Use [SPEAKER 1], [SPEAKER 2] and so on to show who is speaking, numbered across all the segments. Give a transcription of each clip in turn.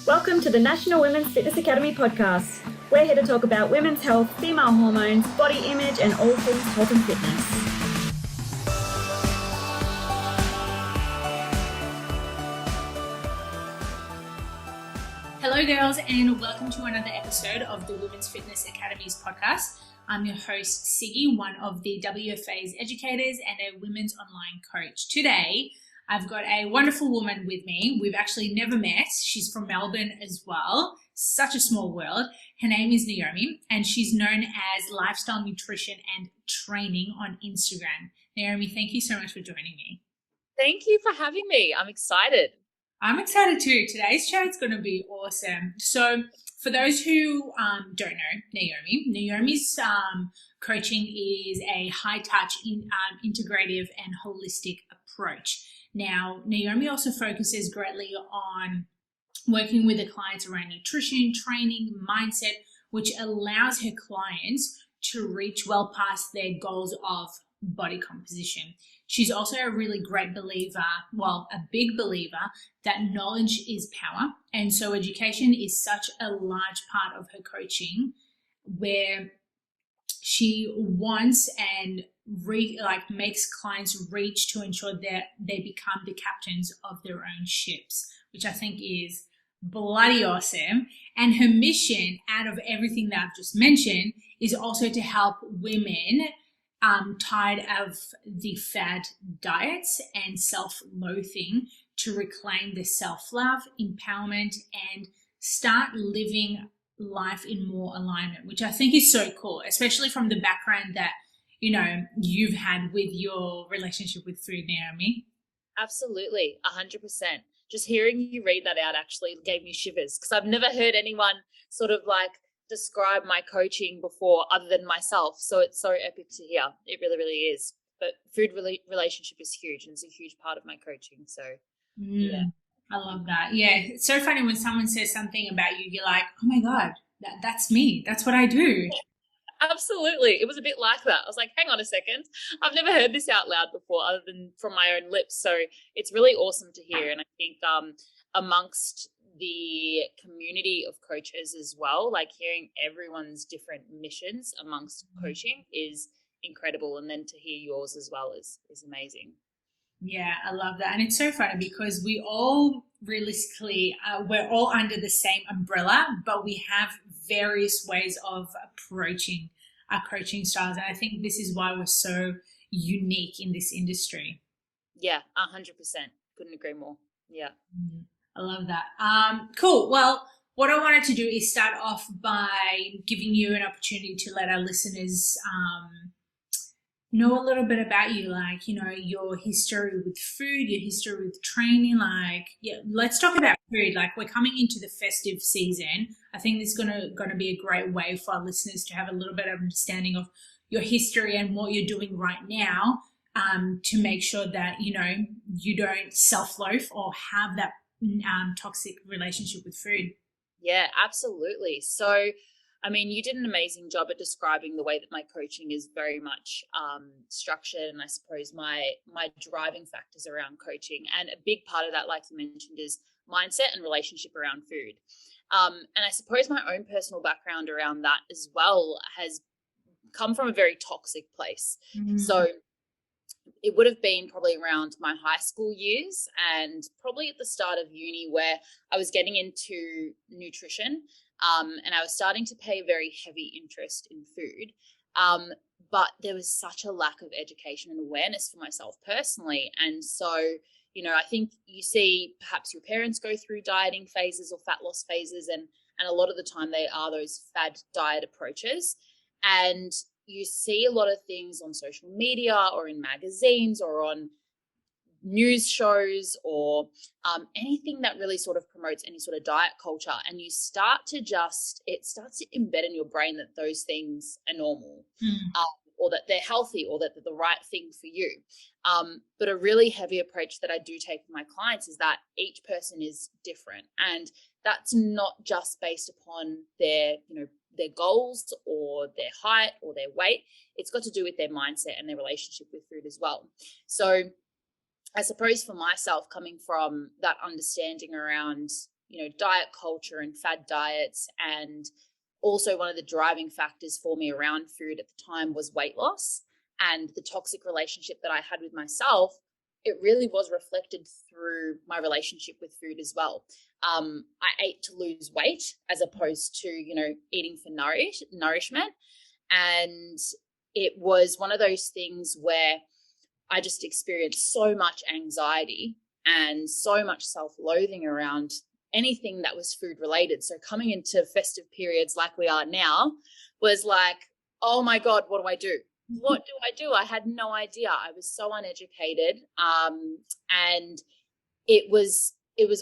[SPEAKER 1] Welcome to the National Women's Fitness Academy podcast. We're here to talk about women's health, female hormones, body image, and all things health and fitness.
[SPEAKER 2] Hello girls, and welcome to another episode of the Women's Fitness Academy's podcast. I'm your host, Siggy, one of the WFA's educators and a women's online coach. Today, I've got a wonderful woman with me. We've actually never met. She's from Melbourne as well. Such a small world. Her name is Naomi, and she's known as Lifestyle Nutrition and Training on Instagram. Naomi, thank you so much for joining me.
[SPEAKER 3] Thank you for having me. I'm excited.
[SPEAKER 2] I'm excited too. Today's chat's going to be awesome. So for those who don't know Naomi's coaching is a high-touch, integrative and holistic approach. Now, Naomi also focuses greatly on working with the clients around nutrition, training, mindset, which allows her clients to reach well past their goals of body composition. She's also a really great believer, a big believer, that knowledge is power. And so education is such a large part of her coaching, where she wants and makes clients reach to ensure that they become the captains of their own ships, which I think is bloody awesome. And her mission, out of everything that I've just mentioned, is also to help women tired of the fad diets and self-loathing to reclaim their self-love, empowerment, and start living life in more alignment, which I think is so cool, especially from the background that, you've had with your relationship with food, Naomi.
[SPEAKER 3] Absolutely, 100%. Just hearing you read that out actually gave me shivers, because I've never heard anyone sort of describe my coaching before other than myself. So it's so epic to hear. It really, really is. But food relationship is huge, and it's a huge part of my coaching. So yeah.
[SPEAKER 2] I love that. Yeah, it's so funny when someone says something about you, you're like, oh my God, that's me. That's what I do.
[SPEAKER 3] Absolutely. It was a bit like that. I was like, hang on a second. I've never heard this out loud before other than from my own lips. So it's really awesome to hear. And I think amongst the community of coaches as well, hearing everyone's different missions amongst coaching is incredible. And then to hear yours as well is amazing.
[SPEAKER 2] Yeah, I love that. And it's so funny because we all realistically, we're all under the same umbrella, but we have various ways of approaching our coaching styles. And I think this is why we're so unique in this industry.
[SPEAKER 3] Yeah, 100%. Couldn't agree more. Yeah.
[SPEAKER 2] I love that. Cool. Well, what I wanted to do is start off by giving you an opportunity to let our listeners know a little bit about you, your history with food, your history with training. Let's talk about food. We're coming into the festive season. I think this is gonna be a great way for our listeners to have a little bit of understanding of your history and what you're doing right now, to make sure that you don't self-loathe or have that toxic relationship with food.
[SPEAKER 3] Yeah, absolutely. So you did an amazing job at describing the way that my coaching is very much structured, and I suppose my driving factors around coaching. And a big part of that, like you mentioned, is mindset and relationship around food. And I suppose my own personal background around that as well has come from a very toxic place. Mm-hmm. So it would have been probably around my high school years and probably at the start of uni, where I was getting into nutrition. And I was starting to pay very heavy interest in food. But there was such a lack of education and awareness for myself personally. And so, I think you see perhaps your parents go through dieting phases or fat loss phases. And a lot of the time they are those fad diet approaches. And you see a lot of things on social media or in magazines or on news shows or anything that really sort of promotes any sort of diet culture, and you start to it starts to embed in your brain that those things are normal, or that they're healthy, or that they're the right thing for you. But a really heavy approach that I do take with my clients is that each person is different, and that's not just based upon their goals or their height or their weight. It's got to do with their mindset and their relationship with food as well. So I suppose for myself, coming from that understanding around diet culture and fad diets. And also one of the driving factors for me around food at the time was weight loss, and the toxic relationship that I had with myself. It really was reflected through my relationship with food as well. I ate to lose weight as opposed to, eating for nourishment. And it was one of those things where I just experienced so much anxiety and so much self-loathing around anything that was food related. So coming into festive periods like we are now was like, oh my God, what do I do? What do I do? I had no idea. I was so uneducated. And it was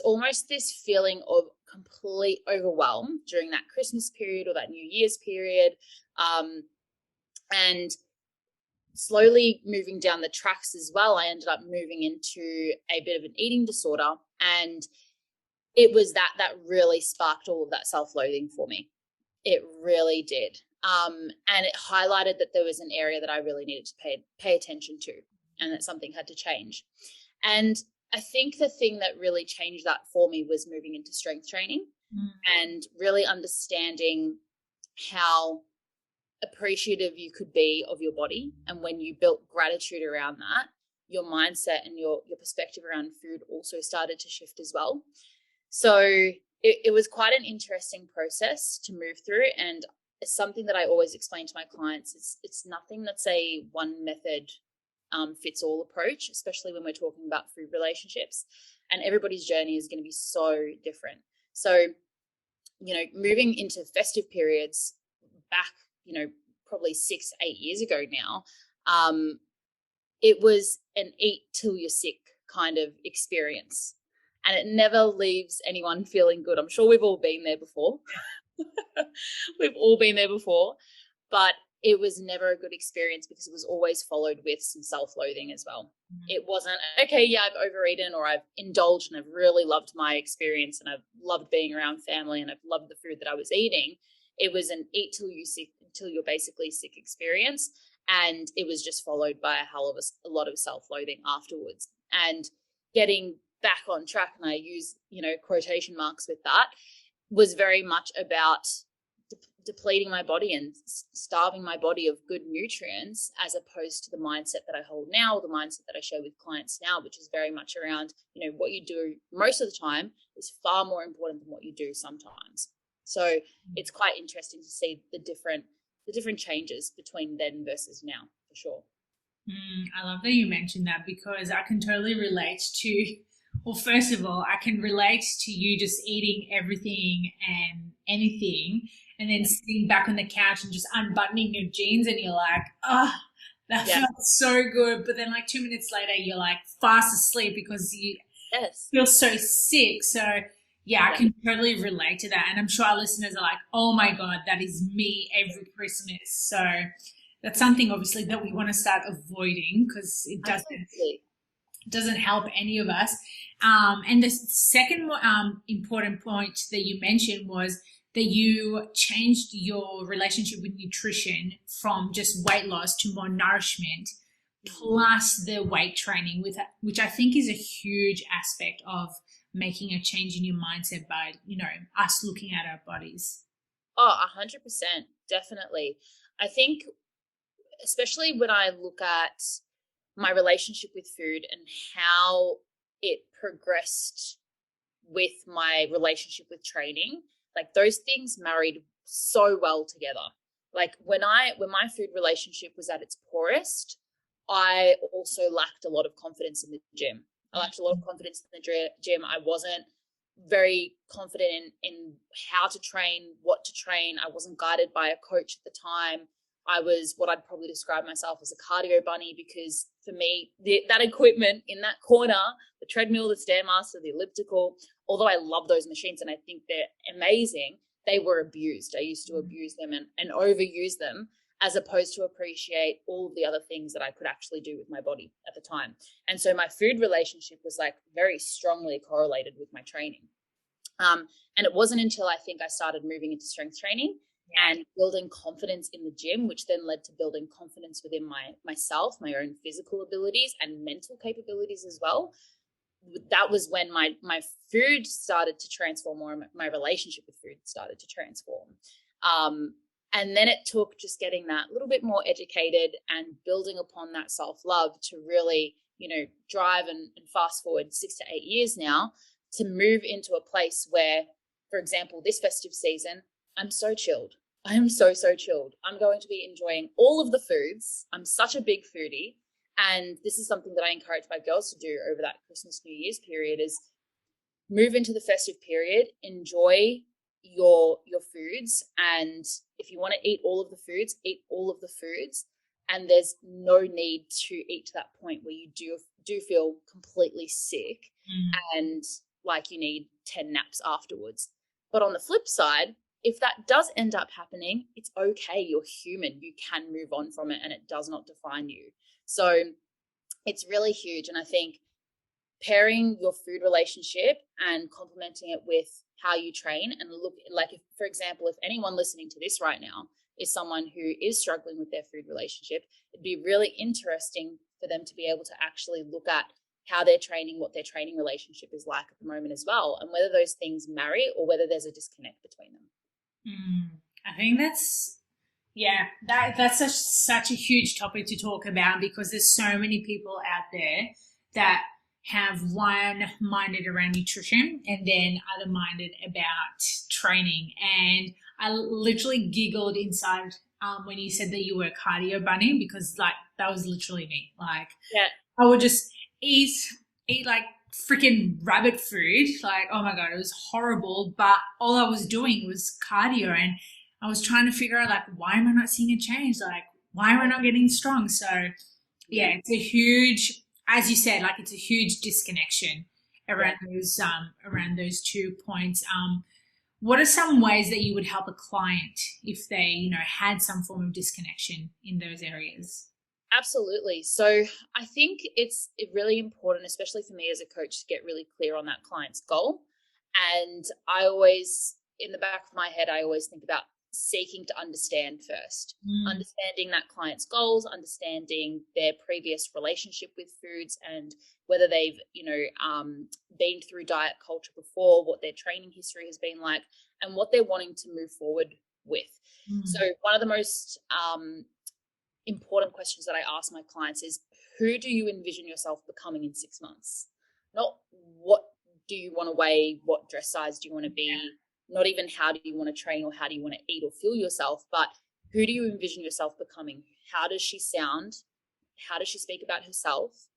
[SPEAKER 3] almost this feeling of complete overwhelm during that Christmas period or that New Year's period. And slowly moving down the tracks as well, I ended up moving into a bit of an eating disorder. And it was that really sparked all of that self-loathing for me. It really did. And it highlighted that there was an area that I really needed to pay attention to, and that something had to change. And I think the thing that really changed that for me was moving into strength training and really understanding how appreciative you could be of your body. And when you built gratitude around that, your mindset and your perspective around food also started to shift as well. So it was quite an interesting process to move through, and it's something that I always explain to my clients. It's nothing that's a one method fits all approach, especially when we're talking about food relationships, and everybody's journey is going to be so different. So, moving into festive periods back, probably 6-8 years ago now, it was an eat till you're sick kind of experience. And it never leaves anyone feeling good. I'm sure we've all been there before. We've all been there before. But it was never a good experience because it was always followed with some self-loathing as well. It wasn't, okay, yeah, I've overeaten or I've indulged and I've really loved my experience and I've loved being around family and I've loved the food that I was eating. It was an eat till you sick, until you're basically sick experience. And it was just followed by a lot of self-loathing afterwards. And getting back on track, and I use, quotation marks with that, was very much about depleting my body and starving my body of good nutrients, as opposed to the mindset that I hold now, or the mindset that I share with clients now, which is very much around, what you do most of the time is far more important than what you do sometimes. So it's quite interesting to see the different changes between then versus now, for sure.
[SPEAKER 2] I love that you mentioned that, because I can totally relate to, well, first of all, I can relate to you just eating everything and anything and then sitting back on the couch and just unbuttoning your jeans and you're like, oh, that felt so good. But then like 2 minutes later, you're like fast asleep because you feel so sick. So I can totally relate to that. And I'm sure our listeners are like, oh my God, that is me every Christmas. So that's something obviously that we want to start avoiding, because it doesn't help any of us. And the second important point that you mentioned was that you changed your relationship with nutrition from just weight loss to more nourishment, plus the weight training, which I think is a huge aspect of making a change in your mindset by, us looking at our bodies.
[SPEAKER 3] Oh, 100%, definitely. I think, especially when I look at my relationship with food and how it progressed with my relationship with training, like those things married so well together. Like when my food relationship was at its poorest, I also lacked a lot of confidence in the gym. I lacked a lot of confidence in the gym. I wasn't very confident in how to train, what to train. I wasn't guided by a coach at the time. I was what I'd probably describe myself as a cardio bunny, because for me, that equipment in that corner, the treadmill, the Stairmaster, the elliptical, although I love those machines and I think they're amazing, they were abused. I used to abuse them and overuse them, as opposed to appreciate all of the other things that I could actually do with my body at the time. And so my food relationship was like very strongly correlated with my training. And it wasn't until I think I started moving into strength training and building confidence in the gym, which then led to building confidence within myself, my own physical abilities and mental capabilities as well, that was when my food started to transform, or my relationship with food started to transform. And then it took just getting that little bit more educated and building upon that self-love to really, drive and fast forward 6 to 8 years now to move into a place where, for example, this festive season, I'm so chilled. I am so chilled. I'm going to be enjoying all of the foods. I'm such a big foodie. And this is something that I encourage my girls to do over that Christmas, New Year's period, is move into the festive period, enjoy your foods. And if you want to eat all of the foods, eat all of the foods. And there's no need to eat to that point where you do feel completely sick and like you need 10 naps afterwards. But on the flip side, if that does end up happening, it's okay. You're human. You can move on from it and it does not define you. So it's really huge. And I think pairing your food relationship and complementing it with how you train, and look, like, if, for example, if anyone listening to this right now is someone who is struggling with their food relationship, it'd be really interesting for them to be able to actually look at how they're training, what their training relationship is like at the moment as well, and whether those things marry or whether there's a disconnect between them.
[SPEAKER 2] I think that's such a huge topic to talk about, because there's so many people out there that have one-minded around nutrition and then other-minded about training. And I literally giggled inside when you said that you were a cardio bunny, because like that was literally me. Like,
[SPEAKER 3] yeah,
[SPEAKER 2] I would just eat like freaking rabbit food. Like, oh my God, it was horrible. But all I was doing was cardio, and I was trying to figure out, like, why am I not seeing a change? Like, why am I not getting strong? So yeah, it's a huge, as you said, like, it's a huge disconnection around those 2 points. What are some ways that you would help a client if they, had some form of disconnection in those areas?
[SPEAKER 3] Absolutely. So I think it's really important, especially for me as a coach, to get really clear on that client's goal. And I always, in the back of my head, I always think about seeking to understand first, understanding that client's goals, understanding their previous relationship with foods, and whether they've, been through diet culture before, what their training history has been like, and what they're wanting to move forward with. So one of the most important questions that I ask my clients is, who do you envision yourself becoming in 6 months? Not what do you want to weigh, what dress size do you want to be, not even how do you want to train or how do you want to eat or feel yourself, but who do you envision yourself becoming? How does she sound? How does she speak about herself?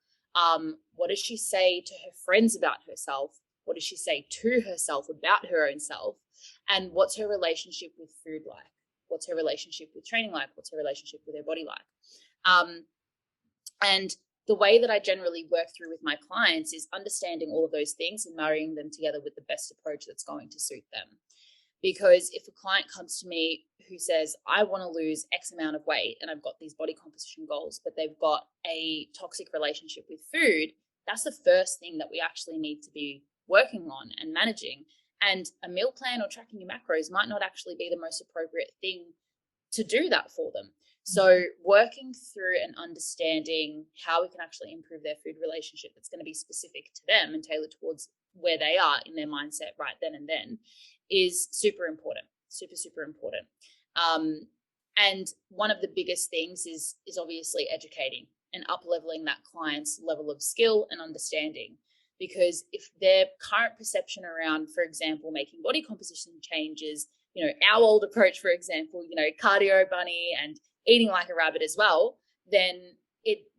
[SPEAKER 3] What does she say to her friends about herself? What does she say to herself about her own self? And what's her relationship with food like? What's her relationship with training like? What's her relationship with her body like? And the way that I generally work through with my clients is understanding all of those things and marrying them together with the best approach that's going to suit them. Because if a client comes to me who says, I want to lose X amount of weight and I've got these body composition goals, but they've got a toxic relationship with food, that's the first thing that we actually need to be working on and managing. And a meal plan or tracking your macros might not actually be the most appropriate thing to do that for them. So working through and understanding how we can actually improve their food relationship that's going to be specific to them and tailored towards where they are in their mindset right then and then is super important, super important. And one of the biggest things is obviously educating and up-leveling that client's level of skill and understanding. Because if their current perception around, for example, making body composition changes, our old approach, for example, cardio bunny and eating like a rabbit as well, then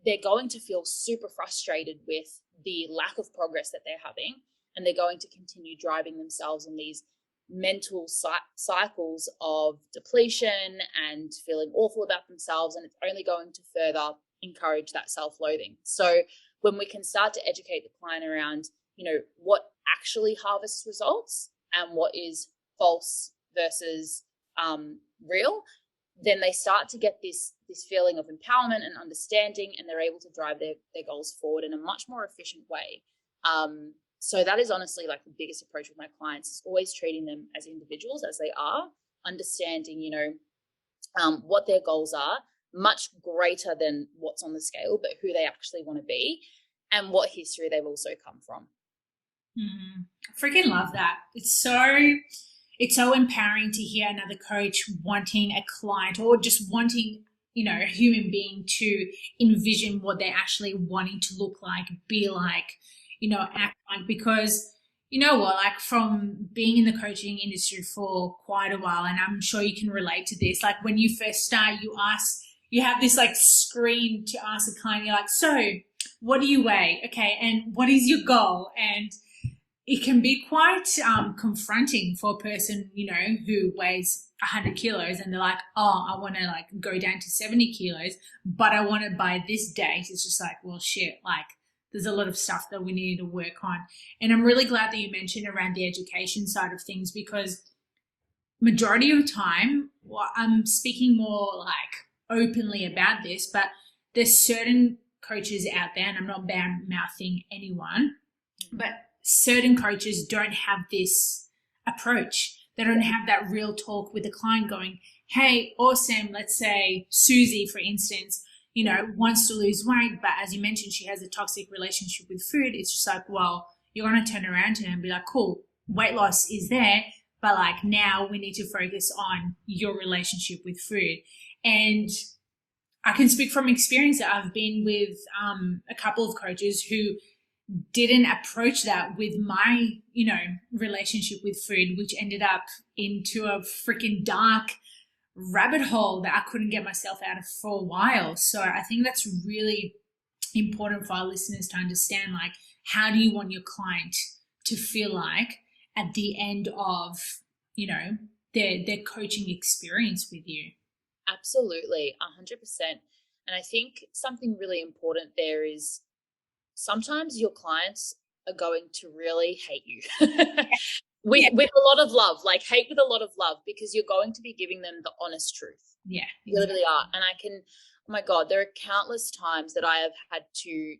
[SPEAKER 3] they're going to feel super frustrated with the lack of progress that they're having, and they're going to continue driving themselves in these mental cycles of depletion and feeling awful about themselves, and it's only going to further encourage that self-loathing. So when we can start to educate the client around, what actually harvests results and what is false versus real, then they start to get this feeling of empowerment and understanding, and they're able to drive their goals forward in a much more efficient way. So that is honestly like the biggest approach with my clients, is always treating them as individuals as they are, understanding, what their goals are, much greater than what's on the scale, but who they actually want to be and what history they've also come from.
[SPEAKER 2] Freaking love that. It's so empowering to hear another coach wanting a client or just wanting, a human being to envision what they're actually wanting to look like, be like, act like, because you know what, like from being in the coaching industry for quite a while, and I'm sure you can relate to this, like when you first start, you have this like screen to ask a client, you're like, so what do you weigh? Okay. And what is your goal? And it can be quite confronting for a person, who weighs 100 kilos and they're like, oh, I want to like go down to 70 kilos, but I want it by this date. It's just like, well, shit, like there's a lot of stuff that we need to work on. And I'm really glad that you mentioned around the education side of things, because majority of the time, well, I'm speaking more like openly about this, but there's certain coaches out there, and I'm not bad mouthing anyone, but certain coaches don't have this approach. They don't have that real talk with the client going, hey, awesome. Let's say Susie, for instance, wants to lose weight, but as you mentioned, she has a toxic relationship with food. It's just like, well, you're going to turn around to her and be like, cool, weight loss is there, but like now we need to focus on your relationship with food. And I can speak from experience that I've been with a couple of coaches who didn't approach that with my, relationship with food, which ended up into a freaking dark rabbit hole that I couldn't get myself out of for a while. So I think that's really important for our listeners to understand, like, how do you want your client to feel like at the end of, their coaching experience with you?
[SPEAKER 3] Absolutely, 100%. And I think something really important there is sometimes your clients are going to really hate you with a lot of love, like hate with a lot of love, because you're going to be giving them the honest truth.
[SPEAKER 2] Yeah,
[SPEAKER 3] you literally are. And oh my God, there are countless times that I have had to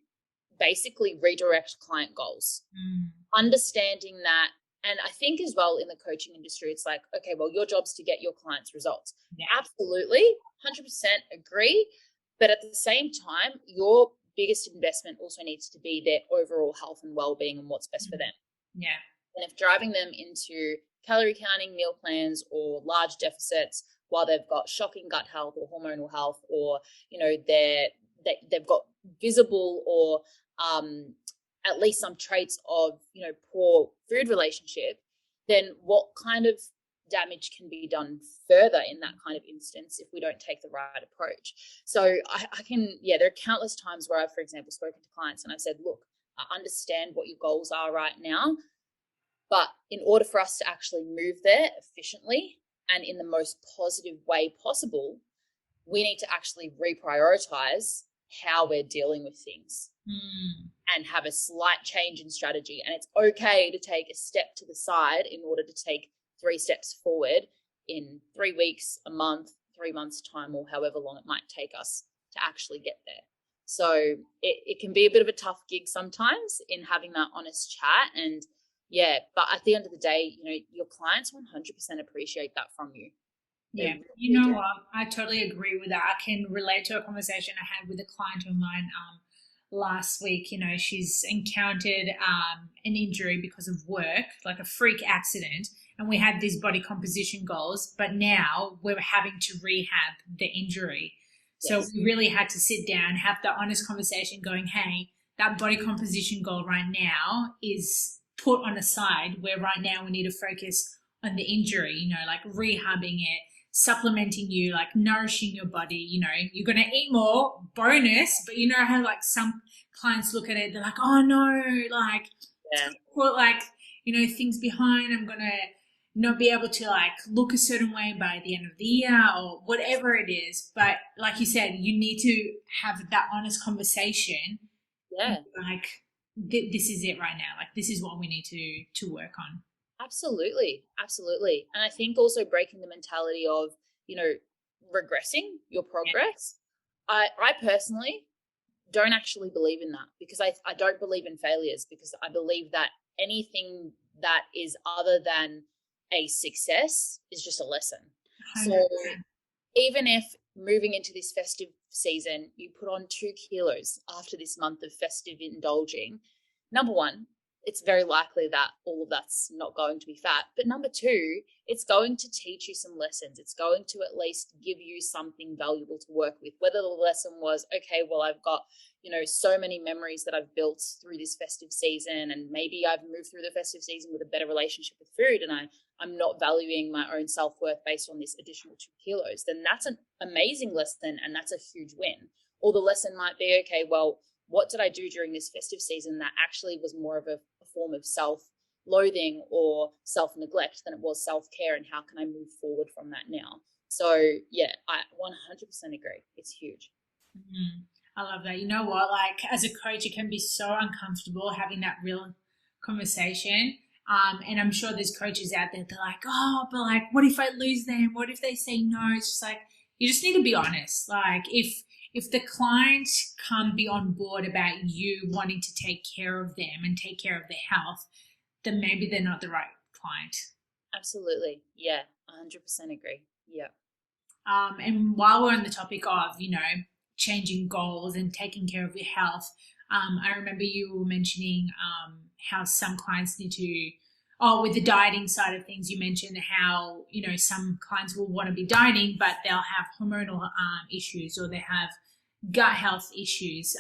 [SPEAKER 3] basically redirect client goals, understanding that. And I think as well in the coaching industry, it's like, okay, well, your job's to get your clients results. Yeah. Absolutely, 100% agree. But at the same time, your biggest investment also needs to be their overall health and well-being and what's best for them.
[SPEAKER 2] Yeah.
[SPEAKER 3] And if driving them into calorie counting, meal plans, or large deficits while they've got shocking gut health or hormonal health, or they've got visible or at least some traits of poor food relationship, then what kind of damage can be done further in that kind of instance if we don't take the right approach? So there are countless times where I've, for example, spoken to clients and I've said, look, I understand what your goals are right now, but in order for us to actually move there efficiently and in the most positive way possible, we need to actually reprioritize how we're dealing with things and have a slight change in strategy. And it's okay to take a step to the side in order to take 3 steps forward in 3 weeks, a month, 3 months time, or however long it might take us to actually get there. So it can be a bit of a tough gig sometimes in having that honest chat. And but at the end of the day, your clients 100% appreciate that from you.
[SPEAKER 2] Yeah, you know what? I totally agree with that. I can relate to a conversation I had with a client of mine last week. She's encountered an injury because of work, like a freak accident, and we had these body composition goals, but now we're having to rehab the injury. So we really had to sit down, have the honest conversation going, hey, that body composition goal right now is put on the side, where right now we need to focus on the injury, like rehabbing it, supplementing you, like nourishing your body. You're going to eat more, bonus, but how like some clients look at it, they're like, oh no, like put like things behind, I'm going to not be able to like look a certain way by the end of the year or whatever it is. But like you said, you need to have that honest conversation. Like this is it right now. Like this is what we need to work on.
[SPEAKER 3] Absolutely. And I think also breaking the mentality of, regressing your progress. I personally don't actually believe in that, because I don't believe in failures, because I believe that anything that is other than a success is just a lesson. 100%. So even if moving into this festive season, you put on 2 kilos after this month of festive indulging, number one, it's very likely that all of that's not going to be fat. But number two, it's going to teach you some lessons. It's going to at least give you something valuable to work with. Whether the lesson was, okay, well, I've got, so many memories that I've built through this festive season, and maybe I've moved through the festive season with a better relationship with food, and I'm not valuing my own self-worth based on this additional 2 kilos, then that's an amazing lesson, and that's a huge win. Or the lesson might be, okay, well, what did I do during this festive season that actually was more of a form of self-loathing or self-neglect than it was self-care, and how can I move forward from that now? So yeah, I 100% agree. It's huge.
[SPEAKER 2] Mm-hmm. I love that. You know what? Like, as a coach, it can be so uncomfortable having that real conversation. And I'm sure there's coaches out there that are like, oh, but like, what if I lose them? What if they say no? It's just like, you just need to be honest. Like, if the client can't be on board about you wanting to take care of them and take care of their health, then maybe they're not the right client.
[SPEAKER 3] Absolutely. Yeah, 100% agree. Yeah.
[SPEAKER 2] And while we're on the topic of, changing goals and taking care of your health, I remember you were mentioning how some clients need to, with the dieting side of things, you mentioned how, some clients will want to be dieting, but they'll have hormonal issues, or they have gut health issues.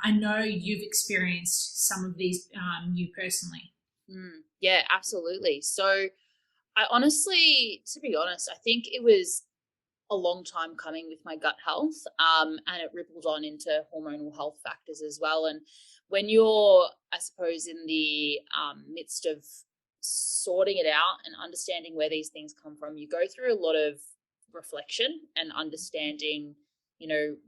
[SPEAKER 2] I know you've experienced some of these, you personally.
[SPEAKER 3] Yeah, absolutely. So I honestly, to be honest, I think it was a long time coming with my gut health, and it rippled on into hormonal health factors as well. And when you're, I suppose, in the midst of sorting it out and understanding where these things come from, you go through a lot of reflection and understanding,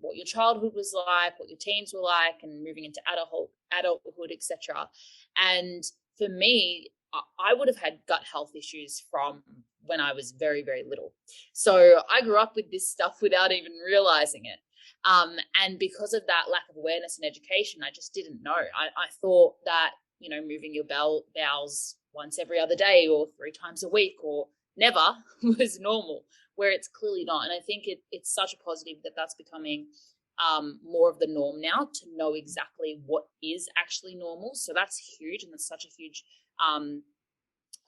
[SPEAKER 3] what your childhood was like, what your teens were like, and moving into adulthood, etc. And for me, I would have had gut health issues from when I was very, very little. So I grew up with this stuff without even realizing it. And because of that lack of awareness and education, I just didn't know. I thought that, moving your bowels once every other day or 3 times a week or never was normal, where it's clearly not. And I think it's such a positive that that's becoming more of the norm now, to know exactly what is actually normal. So that's huge, and that's such a huge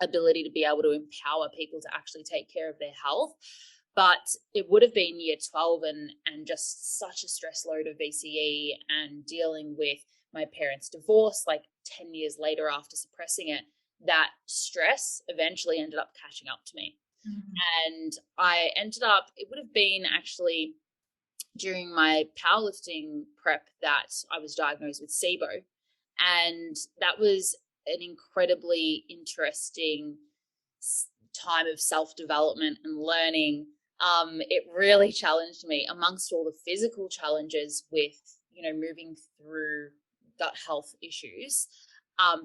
[SPEAKER 3] ability to be able to empower people to actually take care of their health. But it would have been year 12 and just such a stress load of VCE, and dealing with my parents' divorce like 10 years later after suppressing it, that stress eventually ended up catching up to me. And I ended up, it would have been actually during my powerlifting prep that I was diagnosed with SIBO. And that was an incredibly interesting time of self-development and learning. It really challenged me amongst all the physical challenges with, moving through gut health issues,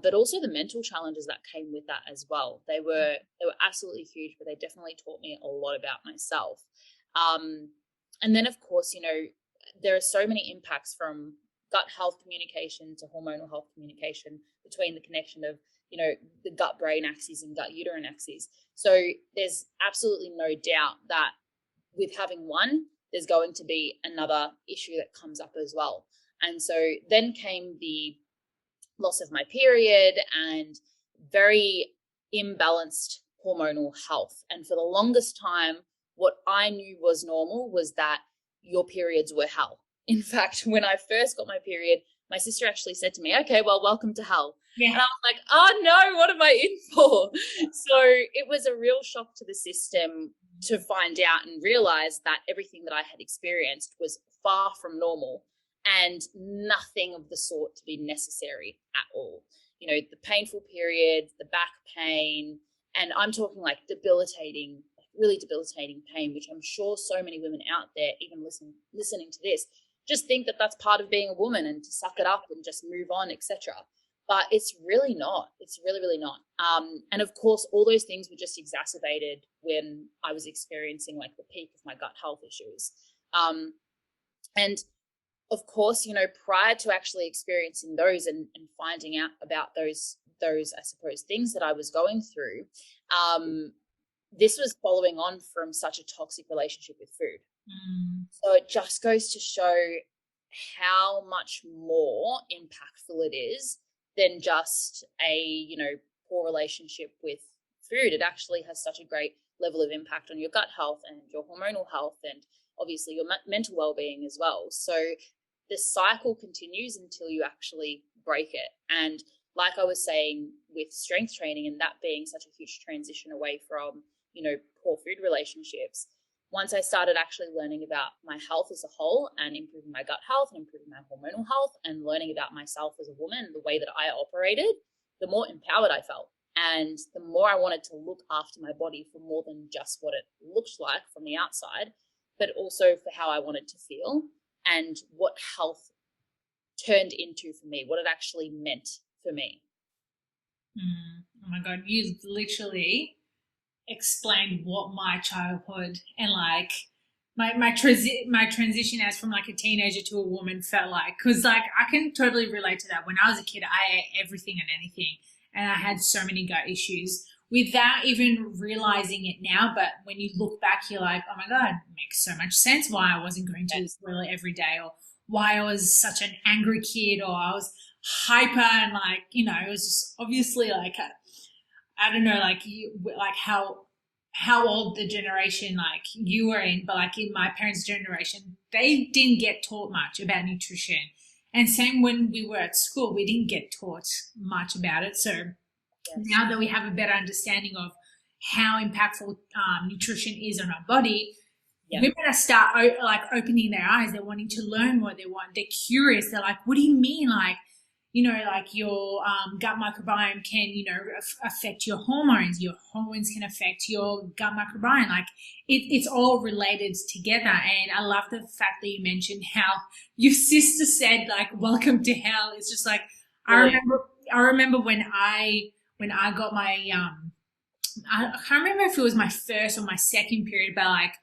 [SPEAKER 3] but also the mental challenges that came with that as well. They were absolutely huge, but they definitely taught me a lot about myself. And then, of course, there are so many impacts from gut health communication to hormonal health communication, between the connection of, the gut-brain axis and gut-uterine axis. So there's absolutely no doubt that with having one, there's going to be another issue that comes up as well. And so then came the loss of my period and very imbalanced hormonal health. And for the longest time, what I knew was normal was that your periods were hell. In fact, when I first got my period, my sister actually said to me, okay, well, welcome to hell. Yeah. And I was like, oh no, what am I in for? So it was a real shock to the system to find out and realize that everything that I had experienced was far from normal, and nothing of the sort to be necessary at all. The painful periods, the back pain, and I'm talking like debilitating, really debilitating pain, which I'm sure so many women out there, even listening to this, just think that that's part of being a woman and to suck it up and just move on, etc. But it's really not. It's really, really not. And of course, all those things were just exacerbated when I was experiencing like the peak of my gut health issues. And of course, prior to actually experiencing those and finding out about those, I suppose, things that I was going through, this was following on from such a toxic relationship with food. So it just goes to show how much more impactful it is than just a, you know, poor relationship with food. It actually has such a great level of impact on your gut health and your hormonal health and obviously your mental well-being as well. So the cycle continues until you actually break it. And like I was saying with strength training and that being such a huge transition away from, you know, poor food relationships, once I started actually learning about my health as a whole and improving my gut health and improving my hormonal health and learning about myself as a woman, the way that I operated, the more empowered I felt. And the more I wanted to look after my body for more than just what it looked like from the outside, but also for how I wanted to feel and what health turned into for me, what it actually meant for me.
[SPEAKER 2] Oh my God, you literally explained what my childhood and like my transition as from like a teenager to a woman felt like, because like I can totally relate to that. When I was a kid, I ate everything and anything, and I had so many gut issues without even realizing it now. But when you look back, you're like, oh my God, it makes so much sense why I wasn't going to the toilet every day, or why I was such an angry kid, or I was hyper and like, you know, it was just obviously like I don't know, like how old the generation like you were in, but like in my parents' generation, they didn't get taught much about nutrition. And same when we were at school, we didn't get taught much about it. So now that we have a better understanding of how impactful nutrition is on our body, women are start like opening their eyes. They're wanting to learn more. They're curious. They're like, what do you mean? Like, you know, like your gut microbiome can, you know, affect your hormones. Your hormones can affect your gut microbiome. Like it's all related together. And I love the fact that you mentioned how your sister said like, welcome to hell. It's just like, I remember when I got my, I can't remember if it was my first or my second period, but like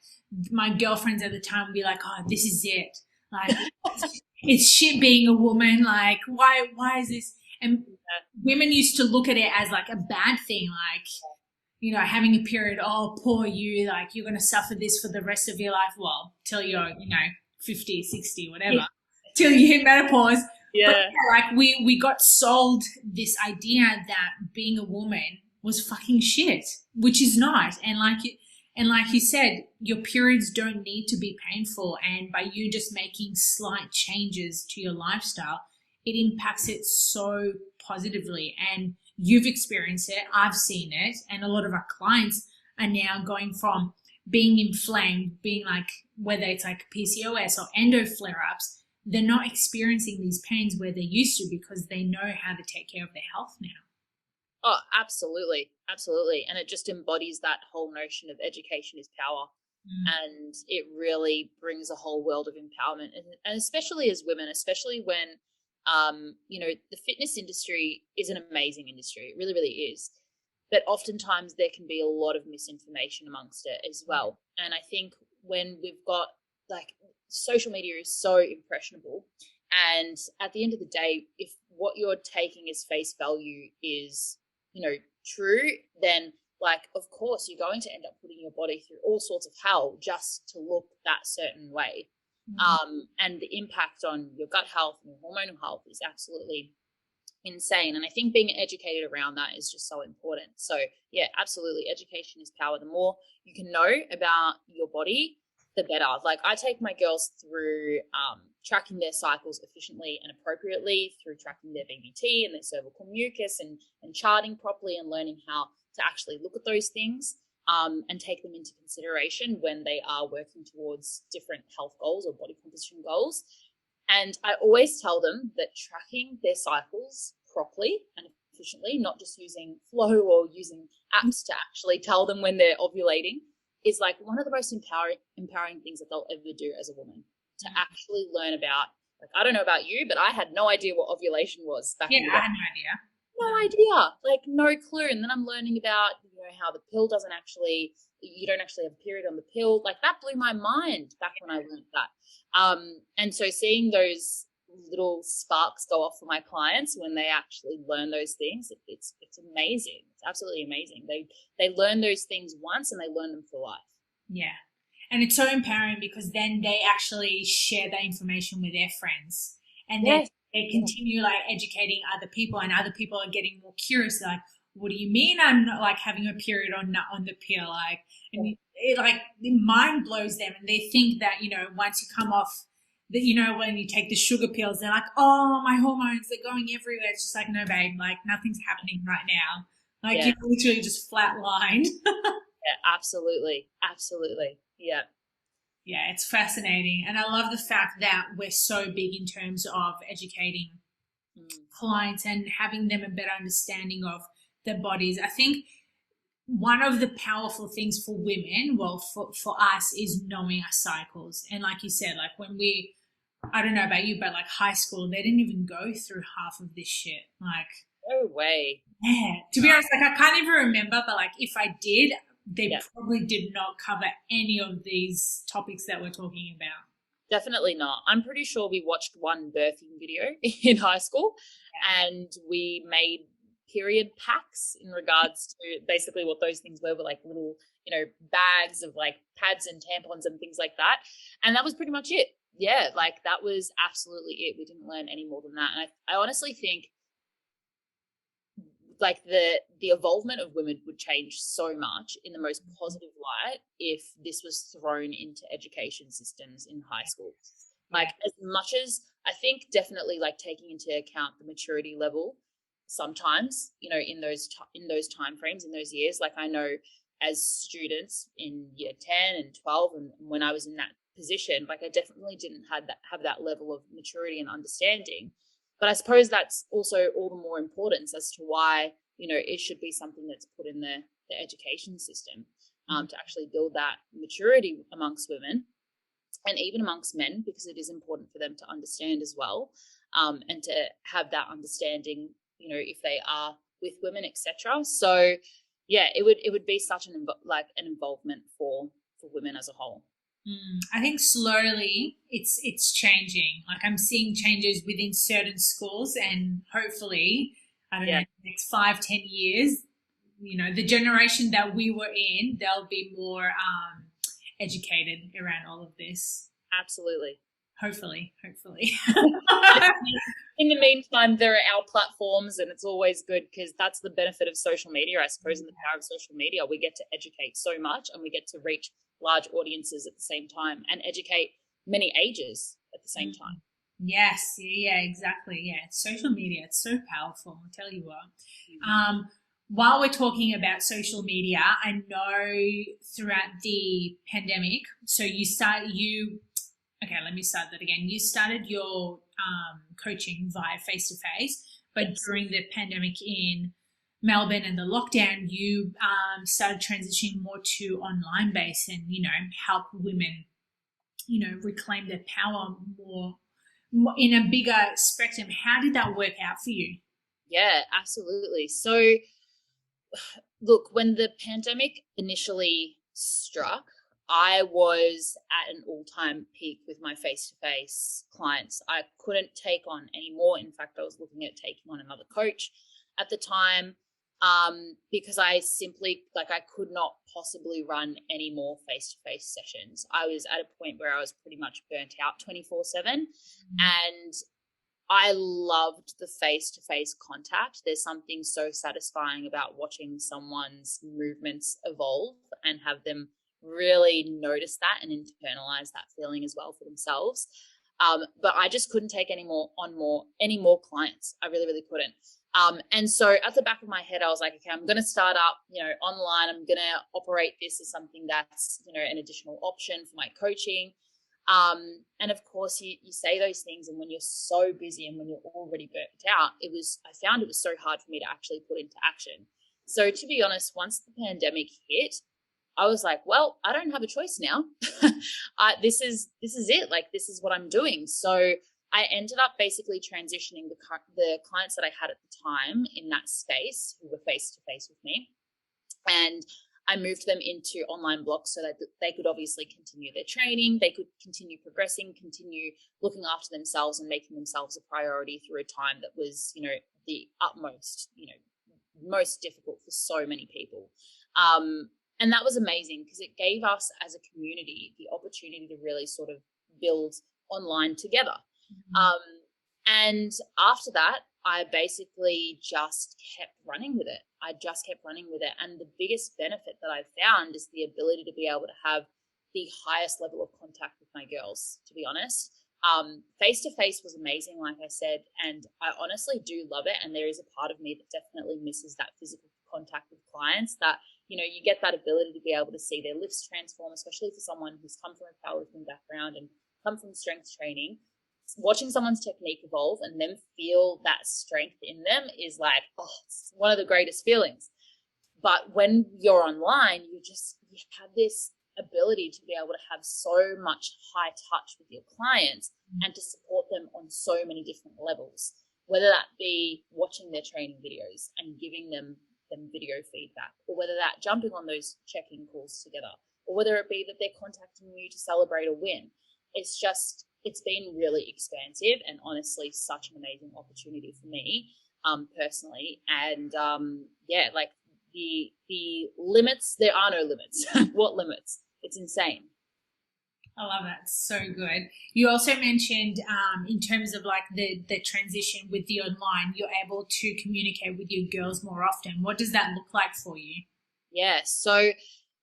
[SPEAKER 2] my girlfriends at the time would be like, oh, this is it. Like, it's shit being a woman. Like, why is this? And women used to look at it as like a bad thing. Like, you know, having a period, oh, poor you, like you're going to suffer this for the rest of your life. Well, till you're, you know, 50, 60, whatever, till you hit menopause.
[SPEAKER 3] Yeah.
[SPEAKER 2] But, like we got sold this idea that being a woman was fucking shit, which is not. And like you said, your periods don't need to be painful. And by you just making slight changes to your lifestyle, it impacts it so positively. And you've experienced it. I've seen it. And a lot of our clients are now going from being inflamed, being like, whether it's like PCOS or endo flare-ups, they're not experiencing these pains where they used to because they know how to take care of their health now.
[SPEAKER 3] Oh, absolutely. Absolutely. And it just embodies that whole notion of education is power. And it really brings a whole world of empowerment. And especially as women, especially when, you know, the fitness industry is an amazing industry. It really, really is. But oftentimes there can be a lot of misinformation amongst it as well. And I think when we've got like social media is so impressionable. And at the end of the day, if what you're taking as face value is, you know, true, then like, of course, you're going to end up putting your body through all sorts of hell just to look that certain way. And the impact on your gut health and your hormonal health is absolutely insane. And I think being educated around that is just so important. So yeah, absolutely. Education is power. The more you can know about your body, the better. Like I take my girls through tracking their cycles efficiently and appropriately, through tracking their VBT and their cervical mucus and charting properly and learning how to actually look at those things and take them into consideration when they are working towards different health goals or body composition goals. And I always tell them that tracking their cycles properly and efficiently, not just using Flow or using apps to actually tell them when they're ovulating, is like one of the most empowering things that they'll ever do as a woman, to actually learn about. Like, I don't know about you, but I had no idea what ovulation was back in the day.
[SPEAKER 2] I had no idea.
[SPEAKER 3] No idea, like no clue. And then I'm learning about, you know, how the pill doesn't actually, you don't actually have a period on the pill. Like that blew my mind back when I learned that. And so seeing those little sparks go off for my clients when they actually learn those things, it's amazing. It's absolutely amazing. They learn those things once and they learn them for life.
[SPEAKER 2] Yeah. And it's so empowering because then they actually share that information with their friends. And they continue like educating other people, and other people are getting more curious. They're like, what do you mean I'm not like having a period on the pill? Like, and it like the mind blows them, and they think that, you know, once you come off that, you know, when you take the sugar pills, they're like, oh, my hormones, they're going everywhere. It's just like, no, babe, like nothing's happening right now. Like you're literally just flatlined.
[SPEAKER 3] Yeah, absolutely. Absolutely. Yeah.
[SPEAKER 2] Yeah, it's fascinating. And I love the fact that we're so big in terms of educating clients and having them a better understanding of their bodies. I think one of the powerful things for women, well, for us, is knowing our cycles. And like you said, like when we, I don't know about you, but like high school, they didn't even go through half of this shit. Like,
[SPEAKER 3] no way.
[SPEAKER 2] Yeah. To be honest, like I can't even remember, but like if I did, they probably did not cover any of these topics that we're talking about.
[SPEAKER 3] Definitely not. I'm pretty sure we watched one birthing video in high school, and we made period packs in regards to basically what those things were like little, you know, bags of like pads and tampons and things like that. And that was pretty much it. Yeah, like that was absolutely it. We didn't learn any more than that. And I honestly think like the involvement of women would change so much in the most positive light if this was thrown into education systems in high school. Like as much as I think definitely like taking into account the maturity level sometimes, you know, in those time frames, in those years, like I know as students in year 10 and 12 and when I was in that position, like I definitely didn't have that level of maturity and understanding. But I suppose that's also all the more importance as to why, you know, it should be something that's put in the education system to actually build that maturity amongst women and even amongst men, because it is important for them to understand as well, and to have that understanding, you know, if they are with women, etc. So, yeah, it would be such an involvement for women as a whole.
[SPEAKER 2] I think slowly it's changing. Like I'm seeing changes within certain schools, and hopefully, I don't know, next 5-10 years, you know, the generation that we were in, they'll be more educated around all of this.
[SPEAKER 3] Absolutely.
[SPEAKER 2] Hopefully.
[SPEAKER 3] In the meantime, there are our platforms, and it's always good because that's the benefit of social media, I suppose, and the power of social media. We get to educate so much, and we get to reach large audiences at the same time and educate many ages at the same time.
[SPEAKER 2] Yes, yeah, exactly. Yeah, social media, it's so powerful, I'll tell you what. While we're talking about social media, I know throughout the pandemic, so okay, let me start that again. You started your coaching via face-to-face, but during the pandemic in Melbourne and the lockdown, you started transitioning more to online base and, you know, help women, you know, reclaim their power more in a bigger spectrum. How did that work out for you?
[SPEAKER 3] Yeah, absolutely. So, look, when the pandemic initially struck, I was at an all-time peak with my face-to-face clients. I couldn't take on any more. In fact, I was looking at taking on another coach at the time, because I simply, like, I could not possibly run any more face-to-face sessions. I was at a point where I was pretty much burnt out 24/7, and I loved the face-to-face contact. There's something so satisfying about watching someone's movements evolve and have them really notice that and internalize that feeling as well for themselves. But I just couldn't take any more clients. I really, really couldn't. And so at the back of my head, I was like, okay, I'm going to start up, you know, online. I'm going to operate this as something that's, you know, an additional option for my coaching. And of course you say those things, and when you're so busy and when you're already burnt out, I found it was so hard for me to actually put into action. So to be honest, once the pandemic hit, I was like, well, I don't have a choice now. This is it. Like, this is what I'm doing. So I ended up basically transitioning the clients that I had at the time in that space who were face to face with me, and I moved them into online blocks so that they could obviously continue their training, they could continue progressing, continue looking after themselves and making themselves a priority through a time that was, you know, the utmost, you know, most difficult for so many people. And that was amazing because it gave us as a community the opportunity to really sort of build online together. And after that, I basically just kept running with it. And the biggest benefit that I found is the ability to be able to have the highest level of contact with my girls, to be honest. Face to face was amazing, like I said, and I honestly do love it. And there is a part of me that definitely misses that physical contact with clients, that, you know, you get that ability to be able to see their lifts transform, especially for someone who's come from a powerlifting background and come from strength training. Watching someone's technique evolve and them feel that strength in them is like, oh, it's one of the greatest feelings. But when you're online, you have this ability to be able to have so much high touch with your clients and to support them on so many different levels, whether that be watching their training videos and giving them video feedback, or whether that jumping on those check-in calls together, or whether it be that they're contacting you to celebrate a win. It's been really expansive and honestly such an amazing opportunity for me personally. And like the limits, there are no limits. What limits? It's insane.
[SPEAKER 2] I love that. So good. You also mentioned in terms of like the transition with the online, you're able to communicate with your girls more often. What does that look like for you?
[SPEAKER 3] Yeah. So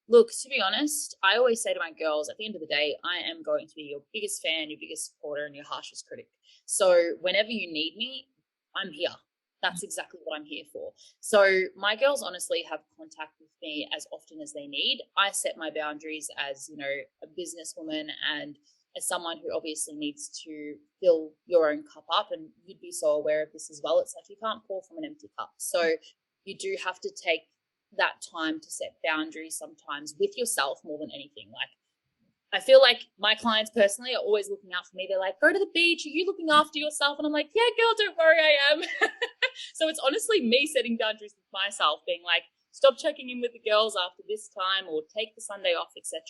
[SPEAKER 3] look, to be honest, I always say to my girls, at the end of the day, I am going to be your biggest fan, your biggest supporter, and your harshest critic. So whenever you need me, I'm here. That's exactly what I'm here for. So my girls honestly have contact with me as often as they need. I set my boundaries as, you know, a businesswoman and as someone who obviously needs to fill your own cup up. And you'd be so aware of this as well. It's like you can't pour from an empty cup. So you do have to take that time to set boundaries sometimes with yourself more than anything. Like, I feel like my clients personally are always looking out for me. They're like, go to the beach. Are you looking after yourself? And I'm like, yeah, girl, don't worry, I am. So it's honestly me setting boundaries with myself, being like, stop checking in with the girls after this time or take the Sunday off, etc.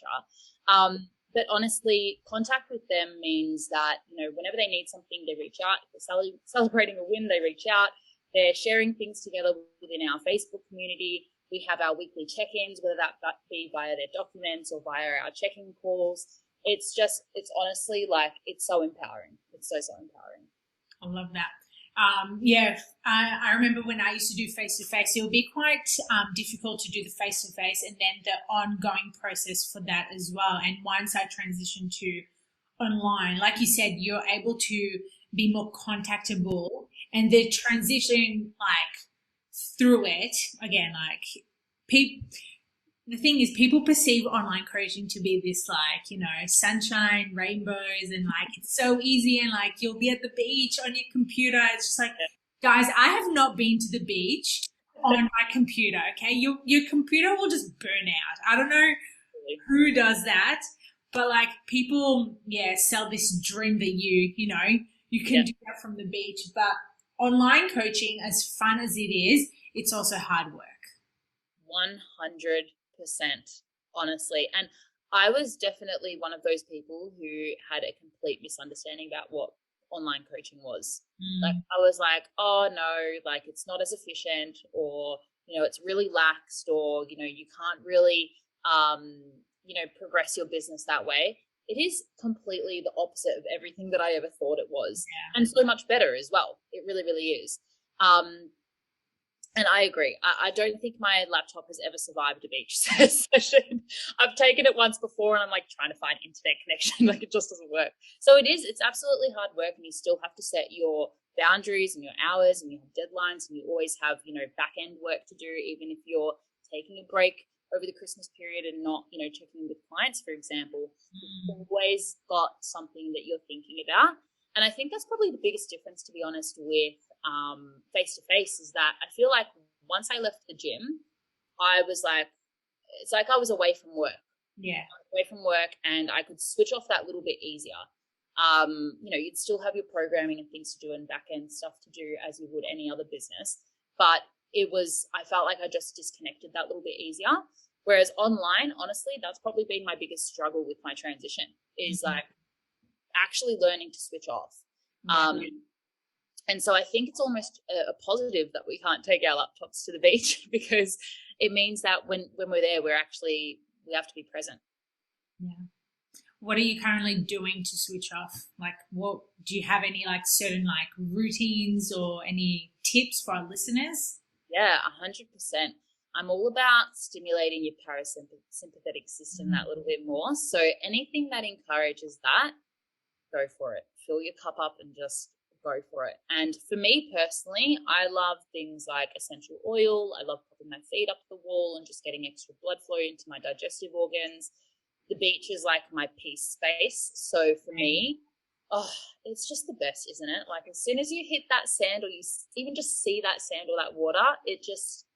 [SPEAKER 3] But honestly, contact with them means that, you know, whenever they need something, they reach out. If they're celebrating a win, they reach out. They're sharing things together within our Facebook community. We have our weekly check-ins, whether that be via their documents or via our check-in calls. It's honestly like, it's so empowering. It's so empowering.
[SPEAKER 2] I love that. I remember when I used to do face-to-face, it would be quite difficult to do the face-to-face and then the ongoing process for that as well. And once I transitioned to online, like you said, you're able to be more contactable, and the transition, like, through it, again, like, the thing is, people perceive online coaching to be this, like, you know, sunshine, rainbows, and like, it's so easy, and like, you'll be at the beach on your computer. It's just like, guys, I have not been to the beach on my computer, okay? Your computer will just burn out. I don't know who does that, but like, people, sell this dream that you know, you can do that from the beach. But online coaching, as fun as it is, it's also hard work.
[SPEAKER 3] 100%, honestly. And I was definitely one of those people who had a complete misunderstanding about what online coaching was. Like, I was like, oh no, like, it's not as efficient, or, you know, it's really laxed, or, you know, you can't really, you know, progress your business that way. It is completely the opposite of everything that I ever thought it was. And so much better as well. It really, really is. And I agree. I don't think my laptop has ever survived a beach session. I've taken it once before and I'm like trying to find internet connection. Like, it just doesn't work. So it's absolutely hard work, and you still have to set your boundaries and your hours, and you have deadlines, and you always have, you know, back end work to do, even if you're taking a break over the Christmas period and not, you know, checking with clients, for example. You've always got something that you're thinking about. And I think that's probably the biggest difference, to be honest, with face-to-face, is that I feel like once I left the gym, I was like, it's like I was away from work.
[SPEAKER 2] Yeah.
[SPEAKER 3] Away from work, and I could switch off that little bit easier. You know, you'd still have your programming and things to do and back-end stuff to do as you would any other business. But I felt like I just disconnected that little bit easier. Whereas online, honestly, that's probably been my biggest struggle with my transition, is like actually learning to switch off. And so I think it's almost a positive that we can't take our laptops to the beach, because it means that when we're there, we have to be present.
[SPEAKER 2] Yeah. what are you currently doing to switch off? Like, what do you have any like certain like routines or any tips for our listeners?
[SPEAKER 3] Yeah, 100%. I'm all about stimulating your parasympathetic system that little bit more. So anything that encourages that, go for it. Fill your cup up and just go for it. And for me personally, I love things like essential oil. I love popping my feet up the wall and just getting extra blood flow into my digestive organs. The beach is like my peace space. So for me, it's just the best, isn't it? Like as soon as you hit that sand or you even just see that sand or that water, it just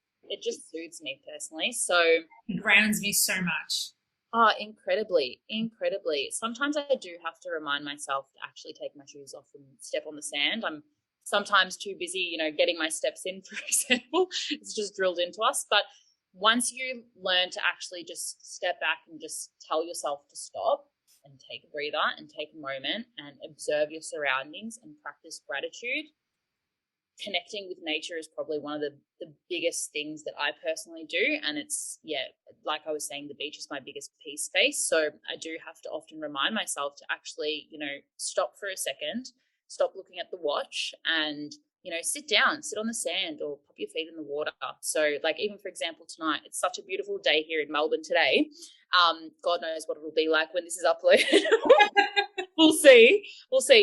[SPEAKER 3] soothes me personally. So
[SPEAKER 2] It grounds me so much.
[SPEAKER 3] oh, incredibly, incredibly. Sometimes I do have to remind myself to actually take my shoes off and step on the sand. I'm sometimes too busy, getting my steps in, for example. It's just drilled into us. But once you learn to actually just step back and just tell yourself to stop and take a breather and take a moment and observe your surroundings and practice gratitude, connecting with nature is probably one of the biggest things that I personally do. And it's, like I was saying, the beach is my biggest peace space. So I do have to often remind myself to actually, stop for a second, stop looking at the watch and, sit down, sit on the sand or pop your feet in the water. So like even for example, tonight, it's such a beautiful day here in Melbourne today. God knows what it'll be like when this is uploaded. We'll see.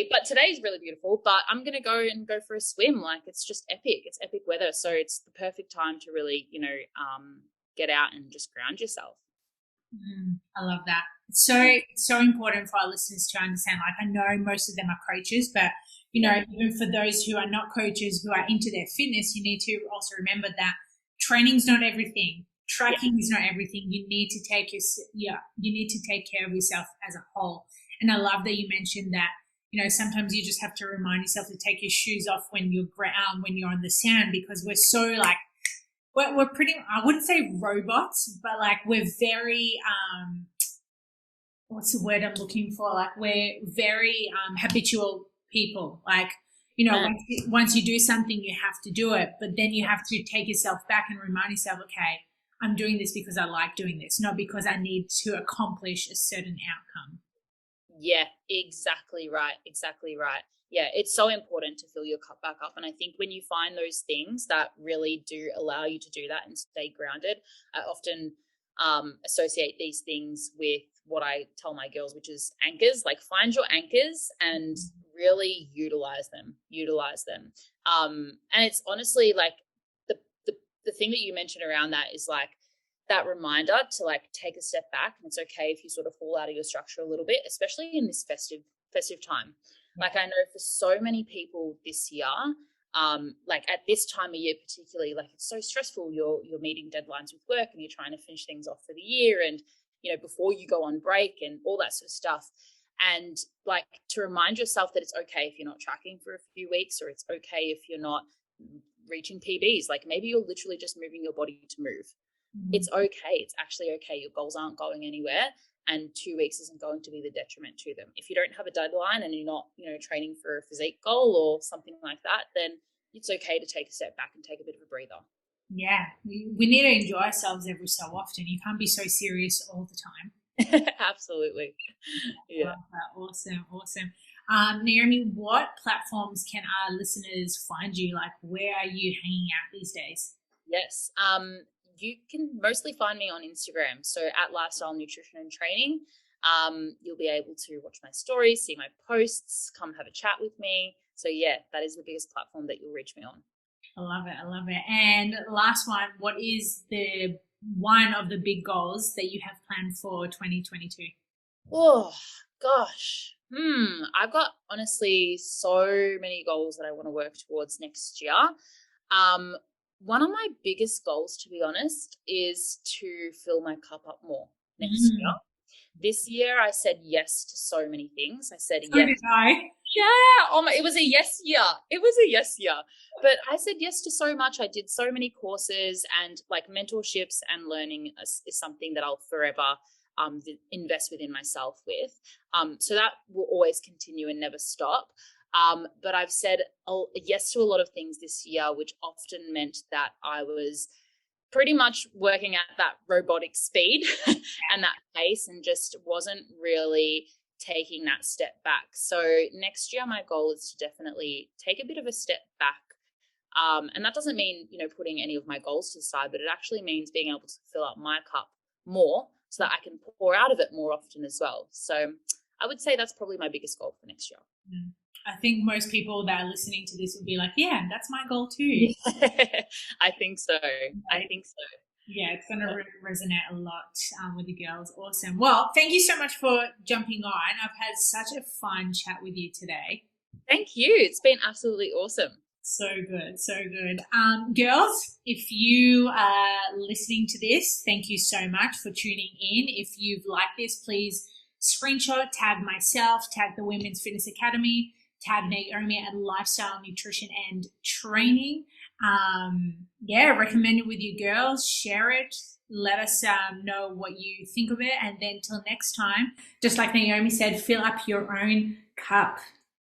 [SPEAKER 3] But today's really beautiful, but I'm going to go for a swim. Like it's just epic. It's epic weather. So it's the perfect time to really, get out and just ground yourself.
[SPEAKER 2] I love that. It's so important for our listeners to understand. Like I know most of them are coaches, but even for those who are not coaches, who are into their fitness, you need to also remember that training's not everything. Tracking is not everything. You need to take care of yourself as a whole. And I love that you mentioned that, sometimes you just have to remind yourself to take your shoes off when you're on the sand, because we're so like, we're pretty, I wouldn't say robots, but like we're very, what's the word I'm looking for? Like we're very habitual people. Like, once you do something, you have to do it, but then you have to take yourself back and remind yourself, okay, I'm doing this because I like doing this, not because I need to accomplish a certain outcome.
[SPEAKER 3] Yeah, exactly right. Yeah, it's so important to fill your cup back up. And I think when you find those things that really do allow you to do that and stay grounded, I often associate these things with what I tell my girls, which is anchors. Like find your anchors and really utilize them. And it's honestly like the thing that you mentioned around that is like that reminder to like take a step back. And it's okay if you sort of fall out of your structure a little bit, especially in this festive time. Like I know for so many people this year, like at this time of year particularly, like it's so stressful. You're meeting deadlines with work and you're trying to finish things off for the year and before you go on break and all that sort of stuff. And like to remind yourself that it's okay if you're not tracking for a few weeks, or it's okay if you're not reaching PBs. Like maybe you're literally just moving your body to move. It's okay. It's actually okay. Your goals aren't going anywhere, and 2 weeks isn't going to be the detriment to them. If you don't have a deadline and you're not, training for a physique goal or something like that, then it's okay to take a step back and take a bit of a breather.
[SPEAKER 2] Yeah, we need to enjoy ourselves every so often. You can't be so serious all the time.
[SPEAKER 3] Absolutely. Yeah.
[SPEAKER 2] Awesome. Naomi, what platforms can our listeners find you? Like, where are you hanging out these days?
[SPEAKER 3] Yes. You can mostly find me on Instagram. So at Lifestyle Nutrition and Training, you'll be able to watch my stories, see my posts, come have a chat with me. So yeah, that is the biggest platform that you'll reach me on.
[SPEAKER 2] I love it. And last one, what is the one of the big goals that you have planned for 2022?
[SPEAKER 3] Oh gosh. I've got honestly so many goals that I want to work towards next year. One of my biggest goals, to be honest, is to fill my cup up more next year. This year, I said yes to so many things. I said yes.
[SPEAKER 2] Did I?
[SPEAKER 3] Yeah. It was a yes year. But I said yes to so much. I did so many courses, and like mentorships and learning is something that I'll forever invest within myself with. So that will always continue and never stop. But I've said yes to a lot of things this year, which often meant that I was pretty much working at that robotic speed and that pace, and just wasn't really taking that step back. So next year, my goal is to definitely take a bit of a step back. And that doesn't mean, putting any of my goals to the side, but it actually means being able to fill up my cup more so that I can pour out of it more often as well. So I would say that's probably my biggest goal for next year.
[SPEAKER 2] I think most people that are listening to this would be like, yeah, that's my goal too.
[SPEAKER 3] I think so.
[SPEAKER 2] Yeah, it's going to resonate a lot with the girls. Awesome. Well, thank you so much for jumping on. I've had such a fun chat with you today.
[SPEAKER 3] Thank you. It's been absolutely awesome.
[SPEAKER 2] So good, so good. Girls, if you are listening to this, thank you so much for tuning in. If you've liked this, please screenshot, tag myself, tag the Women's Fitness Academy, tag Naomi at Lifestyle Nutrition and Training. Recommend it with your girls, share it, let us know what you think of it. And then till next time, just like Naomi said, fill up your own cup.